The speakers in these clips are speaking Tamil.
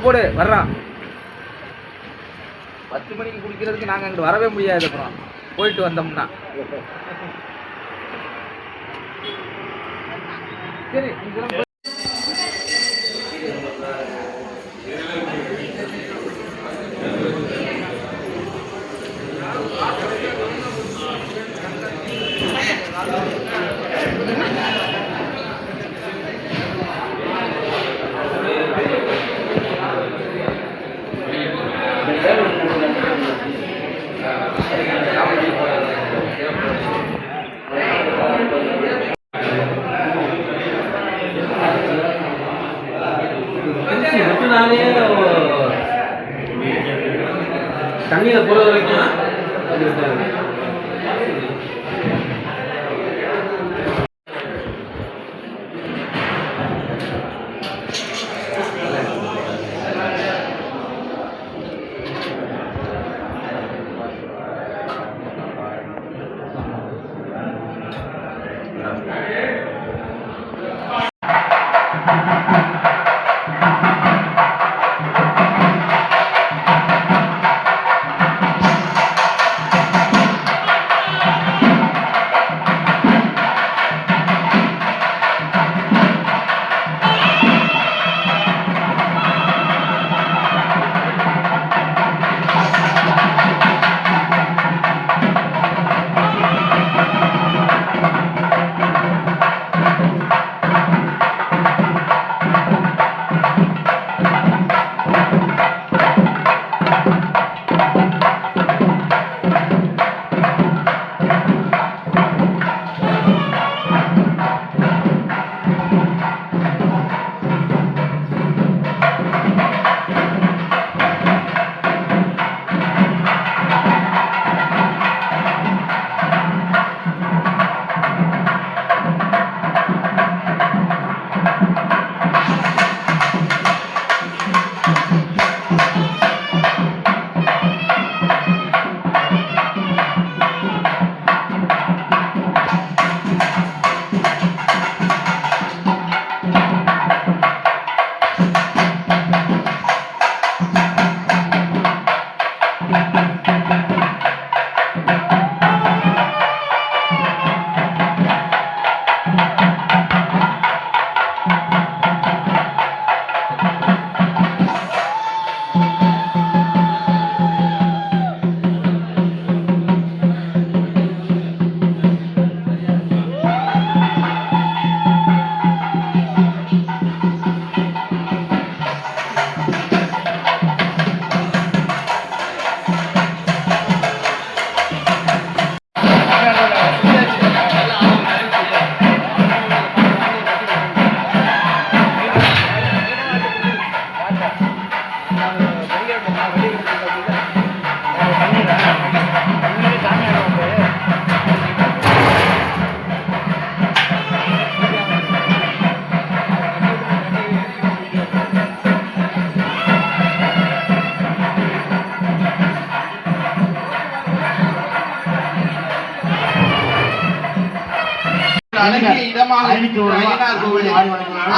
போடு வர்றான். 10 மணிக்கு குடிக்கிறதுக்கு நாங்கள் அங்கிட்டு வரவே முடியாது. அப்புறம் போயிட்டு வந்தோம்னா சரி. தண்ணியில் போகிற வரைக்கும்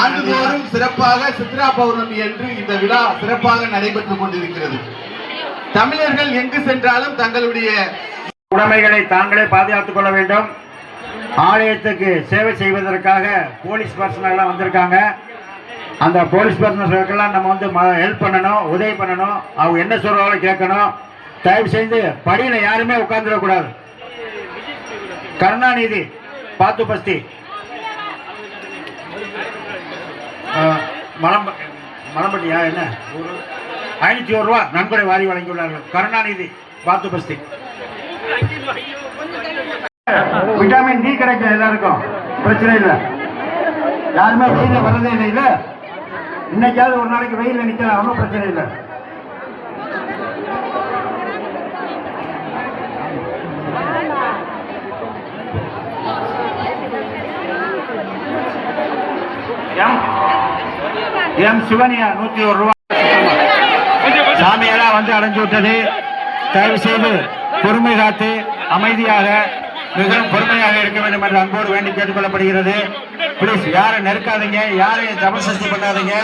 ஆண்டுதோறும் சிறப்பாக சித்ரா பௌர்ணமி என்று இந்த விழா சிறப்பாக நடைபெற்றுக் கொண்டிருக்கிறது. தமிழர்கள் எங்கு சென்றாலும் தங்களுடைய உடைமைகளை தாங்களே பாதுகாத்துக் கொள்ள வேண்டும். ஆலயத்துக்கு சேவை செய்வதற்காக போலீஸ் பர்சனல் எல்லாம் வந்திருக்காங்க. அந்த போலீஸ் பர்சனல்கெல்லாம் நம்ம வந்து ஹெல்ப் பண்ணணும், உதவி பண்ணணும். அவங்க என்ன சொல்றாங்களோ கேட்கணும். தயவு செய்து படியில யாருமே உட்கார்ந்துடக்கூடாது. கருணாநிதி பாத்து பஸ்தி மலம்பட்டியா என்ன 501 ரூபா நன்கொடை வாரி வழங்கியுள்ளார்கள். கருணாநிதி பாத்து பஸ்தி. விட்டாமின் டி கிடைக்கும் எல்லாருக்கும், பிரச்சனை இல்லை. யாருமே வெயில வர்றதே இல்லை. இல்ல இன்னைக்காவது ஒரு நாளைக்கு வெயில நிக்கலாம், ஒன்றும் பிரச்சனை இல்லை. எம் சிவனியா 101 ரூபா. சாமியெல்லாம் வந்து அடைஞ்சு விட்டது. தயவு செய்து பொறுமை காத்து அமைதியாக மிகவும் பொறுமையாக இருக்க வேண்டும் என்று அன்போடு வேண்டி கேட்டுக்கொள்ளப்படுகிறது. பிளீஸ் யாரும் நெருக்காதீங்க, யாரையும் ஜபர்தஸ்தி பண்ணாதீங்க.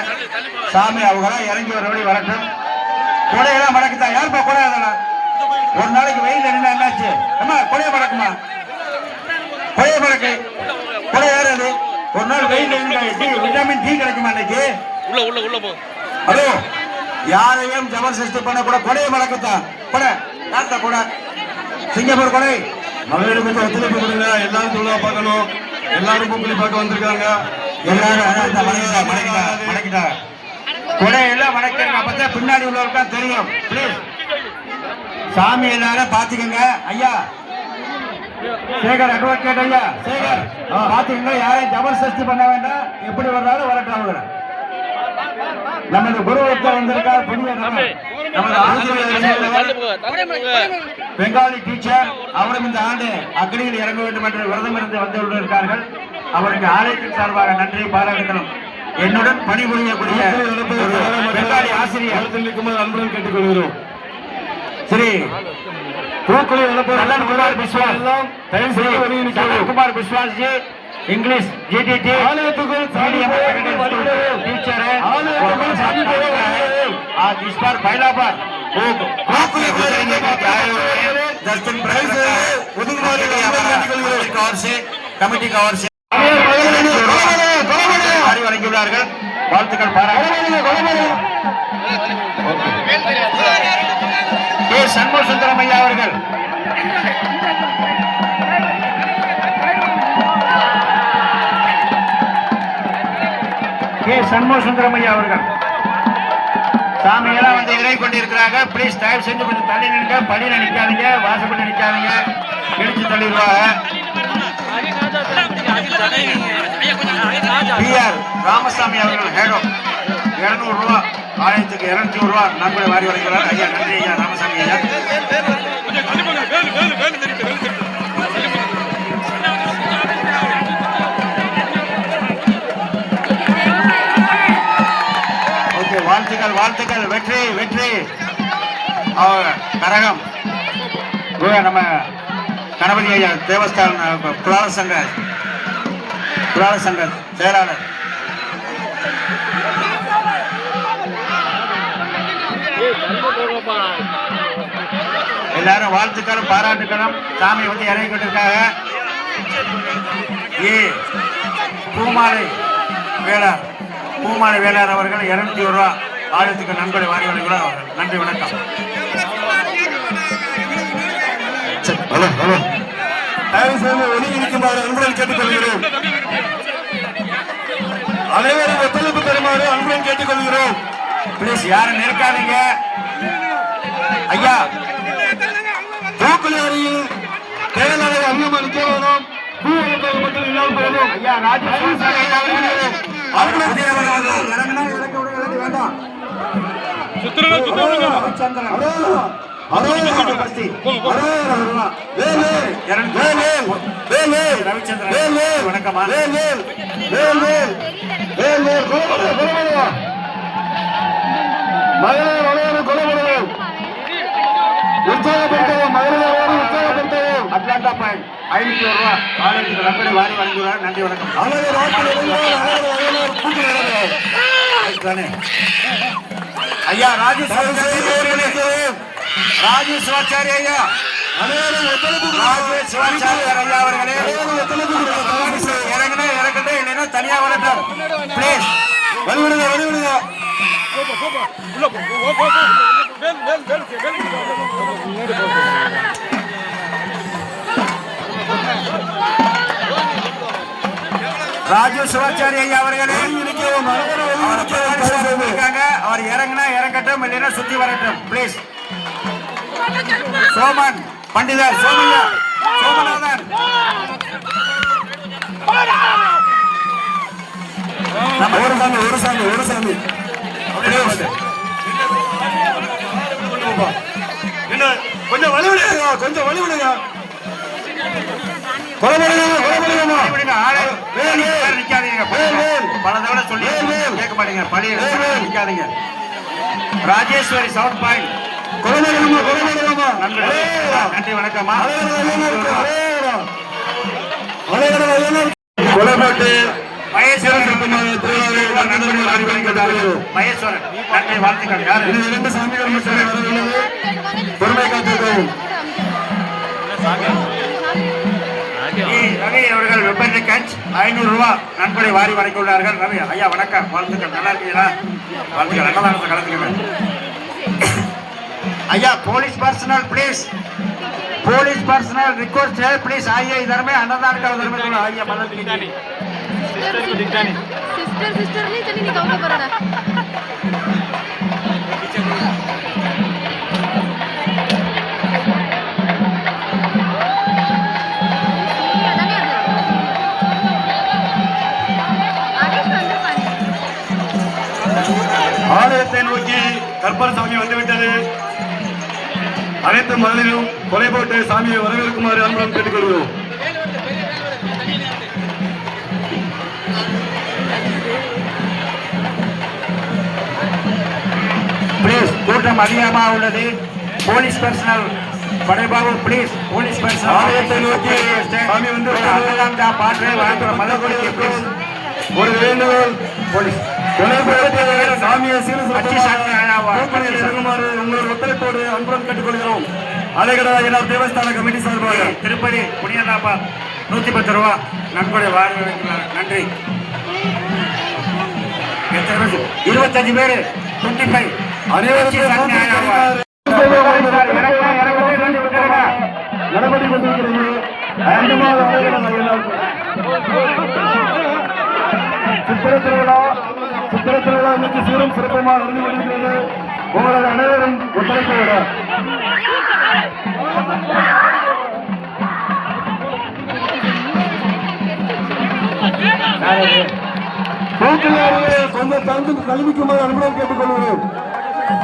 சாமி அவங்களாம் இறங்கி ஒரு வழி வரட்டும். கொடையெல்லாம் மடக்குதான். யாருப்பா கொடை? அதெல்லாம் ஒரு நாளைக்கு வெயில் என்ன என்னாச்சு? அம்மா கொடையை மடக்குமா? கொடையை மடக்கு. கொடை யாரு அது? ஒரு நாள் வெயில் விட்டமின் டி கிடைக்குமா இன்னைக்கு? ஹலோ, யாரையும் ஜபர்தஸ்தி பண்ண கூட கொடையை மடக்குத்தான். கொடை யார்த்தா கொடை? சிங்கப்பூர் கொடை. மகளிருக்கு கொஞ்சம் ஒத்துழைப்பு கொடுங்க. எல்லாரும் தொழிலா பார்க்கணும். எல்லாரும் பூக்குழி பார்க்க வந்திருக்காங்க. எல்லாரும் மடக்கிட்டா கொடை எல்லாம் மடக்கிறாங்க. அப்பதான் பின்னாடி உள்ளவருக்கா தெரியும். பிளீஸ் சாமி எல்லாரும் பாத்துக்கங்க. ஐயா சேகர் அட்வொகேட் ஐயா சேகர் பாத்துக்கங்க. யாரையும் ஜபர்தஸ்தி பண்ண வேண்டாம். எப்படி வர்றாலும் வரட்டும். அவங்க நமது குருவத்தை வந்திருக்கார். புதிய நமது ஆசிரியர் பெங்காலி டீச்சர். அவரும் இந்த ஆண்டு அக்னியில் இறங்க வேண்டும் என்று விரதம் இருந்து வந்துள்ளார்கள். அவருக்கு ஆலயத்தின் சார்பாக நன்றி பாராட்டுகிறோம். என்னுடன் பணிபுரியக்கூடிய பெங்காலி ஆசிரியர் அன்புடன் கேட்டுக்கொள்கிறோம். ஸ்ரீ குமார் பிஸ்வாஸ், குமார் பிஸ்வாஸ் ஜி, இங்கிலீஷ் ஜிடிடி टीचर है। आज इस बार पहला बार कमेटी का ओर से வழங்கியுள்ளார்கள். வாழ்த்துக்கள் கே சண்முக சுந்தரம் ஐயா அவர்கள். சண்முக சுந்தரம் ஐயா அவர்கள் சாமியெல்லாம் வந்து இறை கொண்டிருக்கிறாங்க. பிளீஸ் தயவு செஞ்சு கொஞ்சம் தள்ளி நிற்க. படியில நிற்காதீங்க, வாசப்படி நிற்காதீங்க, இடிச்சு தள்ளிடுவாங்க. PR ராமசாமி அவர்கள் ஹேடோ 200 ரூபா, ஆலயத்துக்கு 200 ரூபா நன்கொடை வாரி வழங்குகிறார். ஐயா நன்றி ஐயா ராமசாமி ஐயா. வாழ்த்துக்கள் வாழ்த்துக்கள். வெற்றி வெற்றி. கரகம் நம்ம கணபதி ஐயா தேவஸ்தான புராண சங்க செயலாளர். எல்லாரும் வாழ்த்துக்களும் பாராட்டுக்களும். சாமி வந்து இறங்கி கொண்டிருக்காங்க. பூமாலை வேளார் அவர்கள் 200 ரூபா ஆலயத்துக்கு நன்கொடை வாரி வழங்குகிறார் அவர்கள். நன்றி வணக்கம். ஒதுங்கி நிற்குமாறு அன்புடன் கேட்டுக்கொள்கிறோம். அனைவரும் ஒத்துழைப்பு தருமாறு அன்புடன் கேட்டுக்கொள்கிறோம். பிளீஸ் யாரும் நெருக்காதீங்க. ஐயா தூக்குழி அறையில் தேவையான அங்கமாக நிற்க வேணும். பூ மட்டும் இல்லாமல் போகணும். ஐயா ராஜேஷ் இறங்கினா இறக்க விட வேண்டாம். வணக்கமா. உற்சாகப்படுத்தவும் மகளிரோடு உற்சாகப்படுத்தவும். அட்லாண்டா பாயிண்ட் 500 ரூபா ஆலயத்துக்கு நன்கொடை வாரி வழங்குகிறார். நன்றி வணக்கம். ஐயா ராஜேஷ் சிவாச்சாரி ஐயா, ராஜேஷ் சிவாச்சாரியார் ஐயா அவர்களே இறங்கினா இறக்கட்டும், இல்லைன்னா தனியா வரட்டும். பிளீஸ் வழிவிடுங்க வழிவிடுங்க. ராஜு சிவாச்சாரி ஐயா அவர்களே அவர் இறங்கினா இறங்கட்டும், இல்லைன்னா சுத்தி வரட்டும். பிளீஸ் சோமன் பண்டிதர் சோமையா சோமநாதன் ஒரு சாமி கொஞ்சம் வழி விடுங்க, கொஞ்சம் வழி விடுங்க. கேட்க மாட்டீங்க. நிக்காதீங்க. ராஜேஸ்வரி சவுண்ட் பாயிண்ட் நன்றி வணக்கம்மா. கொலைப்பட்டு மகேஸ்வரன் மகேஸ்வரன் நன்றி வாழ்த்துக்கள். யார் இரண்டு சாமிகள் பொறுமை காத்திருக்கவும் ரவி அவர்கள் வெப்பன் கேட்ச் 500 ரூபாய் நன்கொடை வாரி வழங்கியுள்ளார்கள். ரவி ஐயா வணக்கம், வாழ்த்துக்கள். நல்லா இருக்கீங்களா? வாழ்த்துக்கள். அன்னதானத்தை கலந்துக்கங்க ஐயா. Police personal please, police personal request है प्लीज आइए इधर में अन्नदान का उधर में थोड़ा आइए मदद कीजिए। सिस्टर नहीं चली निकाल के बरना ஆலயத்தை நோக்கி கற்பர் சாமி வந்துவிட்டது. அனைத்து மகளிரும் கொலை போட்டு சாமியை வரவேற்குமாறு அன்புடன் கேட்டுக்கொள்கிறோம். பிளீஸ் கூட்டம் அதிகமாக உள்ளது. போலீஸ் பர்சனல் படைபாபு பிளீஸ், போலீஸ் பர்சனல் ஆலயத்தை நோக்கி சாமி வந்து பாற்றை வழங்குற மதகுடிக்கு ஒரு வேண்டுகோள். போலீஸ் கொலை போட்டு சாமியை இருக்குமாறு உங்களோட ஒத்துழைப்போடு அன்புடன் கேட்டுக்கொள்கிறோம். அலைகடா தேவஸ்தான கமிட்டி சார்பாக திருப்பதி புனியதாபா 110 ரூபா நன்கொடை வாரி வழங்கினார். நன்றி. 25 பேர் 25 நடவடிக்கை கொண்டிருக்கிறது. சித்திர திருவிழா இன்னைக்கு சீரும் சிறப்பமாக நடந்து கொண்டிருக்கிறது. உங்களோட அனைவரும் ஒத்துழைப்பு விட சொந்த தந்து கல்விக்குமாறு அனுமதி கேட்டுக்கொள்கிறோம்.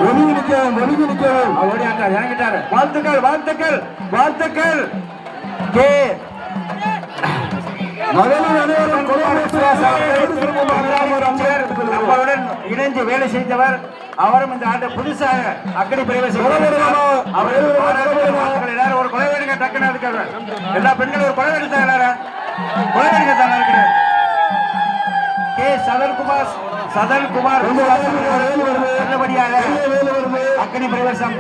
ஒழுங்கு நிற்கவும் இறங்கிட்டாரு. வாழ்த்துக்கள் வாழ்த்துக்கள் வாழ்த்துக்கள். கே நம்மளுடன் இணைந்து வேலை செய்தவர், அவரும் இந்த ஆண்டு புதுசாக அக்கடி பிரவேசம். எல்லாரும் ஒரு கொலை வேடுங்க டக்குன்னு இருக்கிற எல்லா பெண்களும் ஒரு கொலை வேடுங்க எல்லாரும் கொலை வேடுங்க தான் இருக்கிறேன். கே சதன்குமார் நல்லபடியாக அக்கடி பிரவேசம்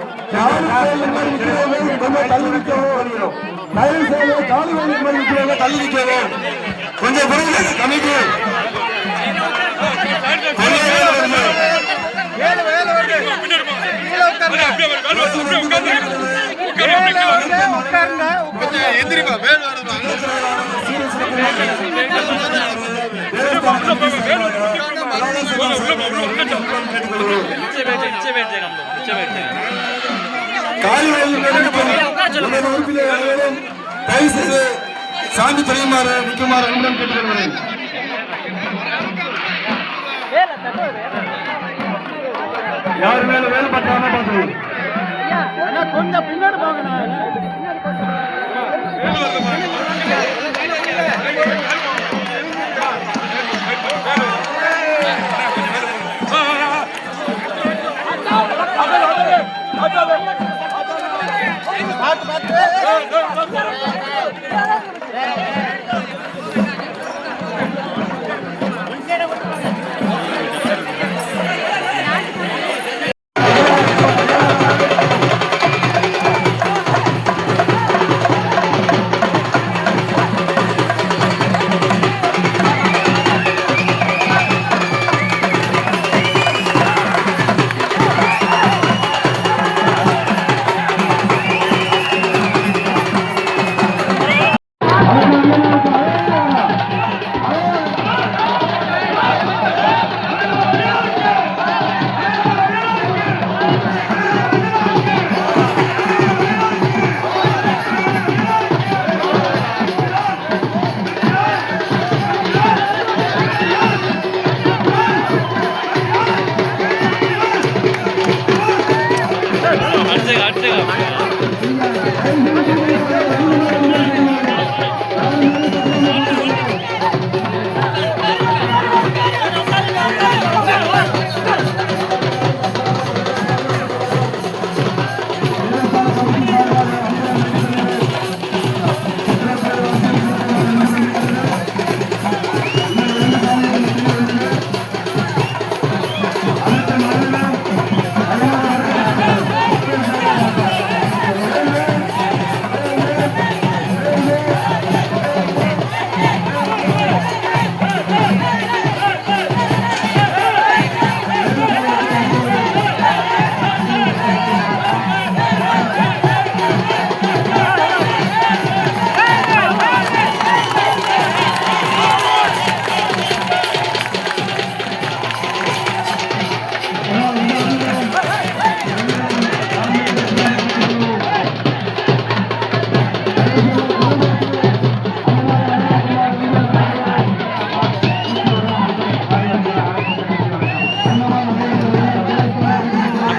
கொஞ்சம் கமிக்கு எந்திரிப்பா தயவு செய்து சாந்தி தெரியுமாறு நிற்குமாறு அன்புடன் கேட்டுக்கொள்கிறேன். யாரு மேல வேலை பார்த்தாம பார்த்து கொஞ்சம் பின்னாடி பாக்கணும்.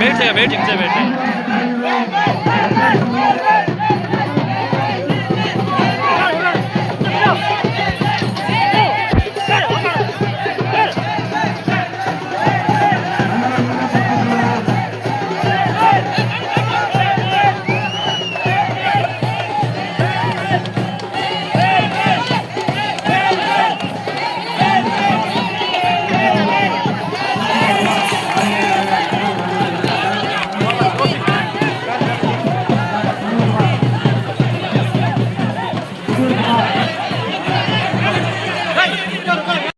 वेट से वेट